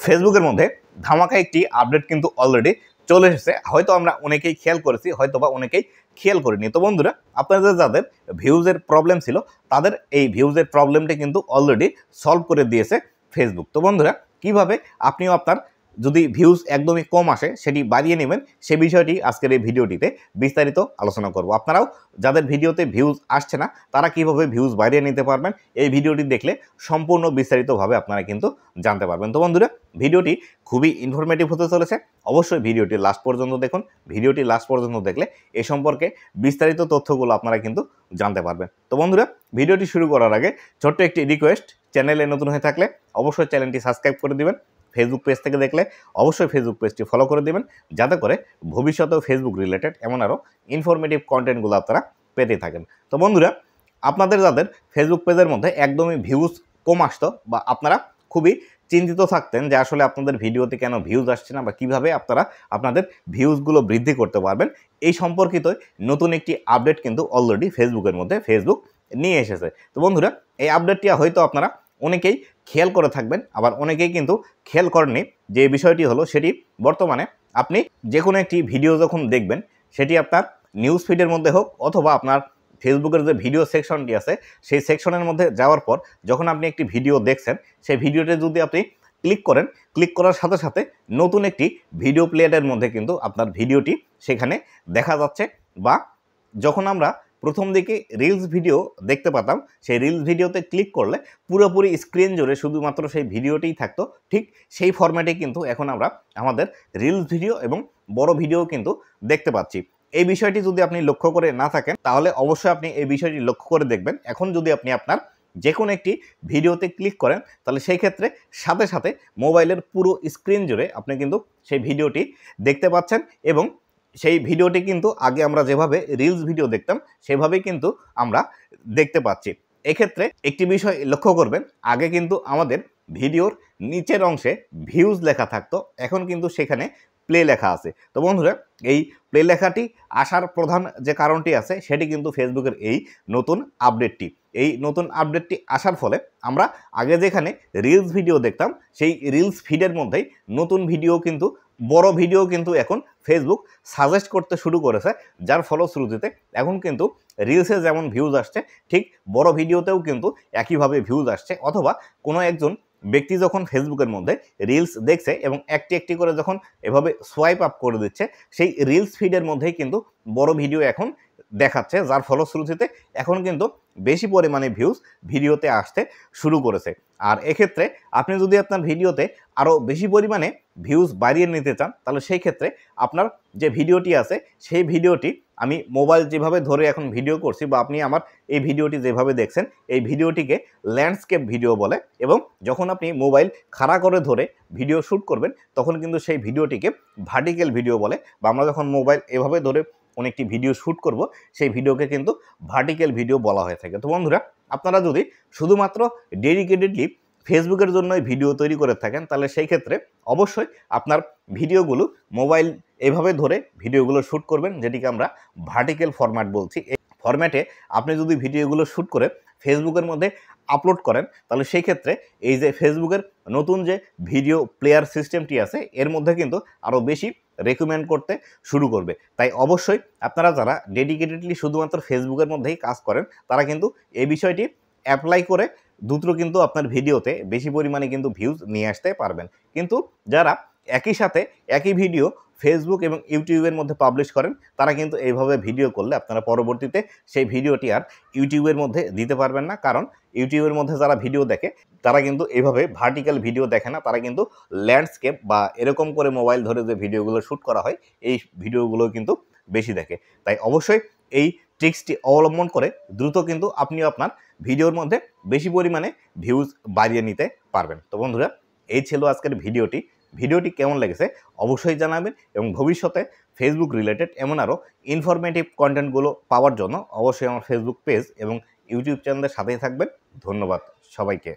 ফেসবুকের মধ্যে ধামাকা একটি আপডেট কিন্তু অলরেডি চলে এসেছে। হয়তো আমরা অনেকেই খেয়াল করেছি, হয়তো বা অনেকেই খেয়াল করিনি। তো বন্ধুরা, আপনাদের যাদের ভিউজের প্রবলেম ছিল তাদের এই ভিউজের প্রবলেমটি কিন্তু অলরেডি সলভ করে দিয়েছে ফেসবুক। তো বন্ধুরা, কিভাবে আপনিও আপনার যদি ভিউজ একদমই কম আসে সেটি বাড়িয়ে নেবেন, সে বিষয়টি আজকের এই ভিডিওটিতে বিস্তারিত আলোচনা করব। আপনারাও যাদের ভিডিওতে ভিউজ আসছে না তারা কিভাবে ভিউজ বাড়িয়ে নিতে পারবেন, এই ভিডিওটি দেখলে সম্পূর্ণ বিস্তারিতভাবে আপনারা কিন্তু জানতে পারবেন। তো বন্ধুরা, ভিডিওটি খুবই ইনফরমেটিভ হতে চলেছে। অবশ্যই ভিডিওটি লাস্ট পর্যন্ত দেখুন। ভিডিওটি লাস্ট পর্যন্ত দেখলে এ সম্পর্কে বিস্তারিত তথ্যগুলো আপনারা কিন্তু জানতে পারবেন। তো বন্ধুরা, ভিডিওটি শুরু করার আগে ছোট্ট একটি রিকোয়েস্ট, চ্যানেলে নতুন হয়ে থাকলে অবশ্যই চ্যানেলটি সাবস্ক্রাইব করে দিবেন। ফেসবুক পেজ থেকে দেখলে অবশ্যই ফেসবুক পেজটি ফলো করে দিবেন, যাতে করে ভবিষ্যতেও ফেসবুক রিলেটেড এমন আরও ইনফরমেটিভ কন্টেন্টগুলো আপনারা পেতে থাকেন। তো বন্ধুরা, আপনাদের যাদের ফেসবুক পেজের মধ্যে একদমই ভিউজ কম আসতো বা আপনারা খুবই চিন্তিত থাকতেন যে আসলে আপনাদের ভিডিওতে কেন ভিউজ আসছে না বা কীভাবে আপনারা আপনাদের ভিউজগুলো বৃদ্ধি করতে পারবেন, এই সম্পর্কিত নতুন একটি আপডেট কিন্তু অলরেডি ফেসবুকের মধ্যে ফেসবুক নিয়ে এসেছে। তো বন্ধুরা, এই আপডেটটি হয়তো আপনারা অনেকেই খেয়াল করে থাকবেন, আবার অনেকেই কিন্তু খেয়াল করেননি। যে বিষয়টি হলো সেটি, বর্তমানে আপনি যে কোনো একটি ভিডিও যখন দেখবেন, সেটি আপনার নিউজ ফিডের মধ্যে হোক অথবা আপনার ফেসবুকের যে ভিডিও সেকশনটি আছে সেই সেকশনের মধ্যে যাওয়ার পর যখন আপনি একটি ভিডিও দেখছেন, সেই ভিডিওতে যদি আপনি ক্লিক করেন, ক্লিক করার সাথে সাথে নতুন একটি ভিডিও প্লেয়ারের মধ্যে কিন্তু আপনার ভিডিওটি সেখানে দেখা যাচ্ছে। বা যখন আমরা প্রথম দিকে রিলস ভিডিও দেখতে পাতাম, সেই রিলস ভিডিওতে ক্লিক করলে পুরোপুরি স্ক্রিন জুড়ে শুধুমাত্র সেই ভিডিওটিই থাকতো, ঠিক সেই ফরম্যাটে কিন্তু এখন আমরা আমাদের রিলস ভিডিও এবং বড় ভিডিও কিন্তু দেখতে পাচ্ছি। এই বিষয়টি যদি আপনি লক্ষ্য করে না থাকেন তাহলে অবশ্যই আপনি এই বিষয়টি লক্ষ্য করে দেখবেন। এখন যদি আপনি আপনার যে কোনো একটি ভিডিওতে ক্লিক করেন, তাহলে সেই ক্ষেত্রে সাথে সাথে মোবাইলের পুরো স্ক্রিন জুড়ে আপনি কিন্তু সেই ভিডিওটি দেখতে পাচ্ছেন। এবং সেই ভিডিওটি কিন্তু আগে আমরা যেভাবে রিলস ভিডিও দেখতাম সেভাবেই কিন্তু আমরা দেখতে পাচ্ছি। এক্ষেত্রে একটি বিষয় লক্ষ্য করবেন, আগে কিন্তু আমাদের ভিডিওর নিচের অংশে ভিউজ লেখা থাকতো, এখন কিন্তু সেখানে প্লে লেখা আছে। তো বন্ধুরা, এই প্লে লেখাটি আসার প্রধান যে কারণটি আছে সেটি কিন্তু ফেসবুকের এই নতুন আপডেটটি। এই নতুন আপডেটটি আসার ফলে আমরা আগে যেখানে রিলস ভিডিও দেখতাম, সেই রিলস ফিডের মধ্যেই নতুন ভিডিও কিন্তু, বড় ভিডিও কিন্তু এখন ফেসবুক সাজেস্ট করতে শুরু করেছে, যার ফলশ্রুতিতে এখন কিন্তু রিলসে যেমন ভিউজ আসছে, ঠিক বড় ভিডিওতেও কিন্তু একইভাবে ভিউজ আসছে। অথবা কোনো একজন ব্যক্তি যখন ফেসবুকের মধ্যে রিলস দেখছে এবং একটি একটি করে যখন এভাবে সোয়াইপ আপ করে দিচ্ছে, সেই রিলস ফিডের মধ্যেই কিন্তু বড় ভিডিও এখন দেখাচ্ছে, যার ফলশ্রুতিতে এখন কিন্তু বেশি পরিমাণে ভিউজ ভিডিওতে আসতে শুরু করেছে। আর এক্ষেত্রে আপনি যদি আপনার ভিডিওতে আরও বেশি পরিমাণে ভিউজ বাড়িয়ে নিতে চান, তাহলে সেই ক্ষেত্রে আপনার যে ভিডিওটি আছে সেই ভিডিওটি, আমি মোবাইল যেভাবে ধরে এখন ভিডিও করছি বা আপনি আমার এই ভিডিওটি যেভাবে দেখছেন, এই ভিডিওটিকে ল্যান্ডস্কেপ ভিডিও বলে। এবং যখন আপনি মোবাইল খাড়া করে ধরে ভিডিও শ্যুট করবেন তখন কিন্তু সেই ভিডিওটিকে ভার্টিক্যাল ভিডিও বলে। বা আমরা যখন মোবাইল এভাবে ধরে অনেকটি ভিডিও শ্যুট করব, সেই ভিডিওকে কিন্তু ভার্টিক্যাল ভিডিও বলা হয়ে থাকে। তো বন্ধুরা, আপনারা যদি শুধুমাত্র ডেডিকেটেডলি ফেসবুকের জন্যই ভিডিও তৈরি করে থাকেন, তাহলে সেই ক্ষেত্রে অবশ্যই আপনার ভিডিওগুলো মোবাইল এভাবে ধরে ভিডিওগুলো শ্যুট করবেন, যেটিকে আমরা ভার্টিক্যাল ফরম্যাট বলছি। এই ফরম্যাটে আপনি যদি ভিডিওগুলো শ্যুট করে ফেসবুকের মধ্যে আপলোড করেন, তাহলে সেই ক্ষেত্রে এই যে ফেসবুকের নতুন যে ভিডিও প্লেয়ার সিস্টেমটি আছে, এর মধ্যে কিন্তু আরও বেশি রেকমেন্ড করতে শুরু করবে। তাই অবশ্যই আপনারা যারা ডেডিকেটেডলি শুধুমাত্র ফেসবুকের মধ্যেই কাজ করেন, তারা কিন্তু এই বিষয়টি অ্যাপ্লাই করে দ্রুত কিন্তু আপনার ভিডিওতে বেশি পরিমাণে কিন্তু ভিউজ নিয়ে আসতে পারবেন। কিন্তু যারা একই সাথে একই ভিডিও ফেসবুক এবং ইউটিউবের মধ্যে পাবলিশ করেন, তারা কিন্তু এইভাবে ভিডিও করলে আপনারা পরবর্তীতে সেই ভিডিওটি আর ইউটিউবের মধ্যে দিতে পারবেন না। কারণ ইউটিউবের মধ্যে যারা ভিডিও দেখে তারা কিন্তু এইভাবে ভার্টিক্যাল ভিডিও দেখে না, তারা কিন্তু ল্যান্ডস্কেপ বা এরকম করে মোবাইল ধরে যে ভিডিওগুলো শ্যুট করা হয় এই ভিডিওগুলো কিন্তু বেশি দেখে। তাই অবশ্যই এই ট্রিক্সটি অবলম্বন করে দ্রুত কিন্তু আপনিও আপনার ভিডিওর মধ্যে বেশি পরিমাণে ভিউজ বাড়িয়ে নিতে পারবেন। তো বন্ধুরা, এই ছিল আজকের ভিডিওটি। ভিডিওটি কেমন লেগেছে অবশ্যই জানাবেন এবং ভবিষ্যতে ফেসবুক রিলেটেড এমন আরও ইনফরমেটিভ কন্টেন্টগুলো পাওয়ার জন্য অবশ্যই আমার ফেসবুক পেজ এবং ইউটিউব চ্যানেলের সাথেই থাকবেন। ধন্যবাদ সবাইকে।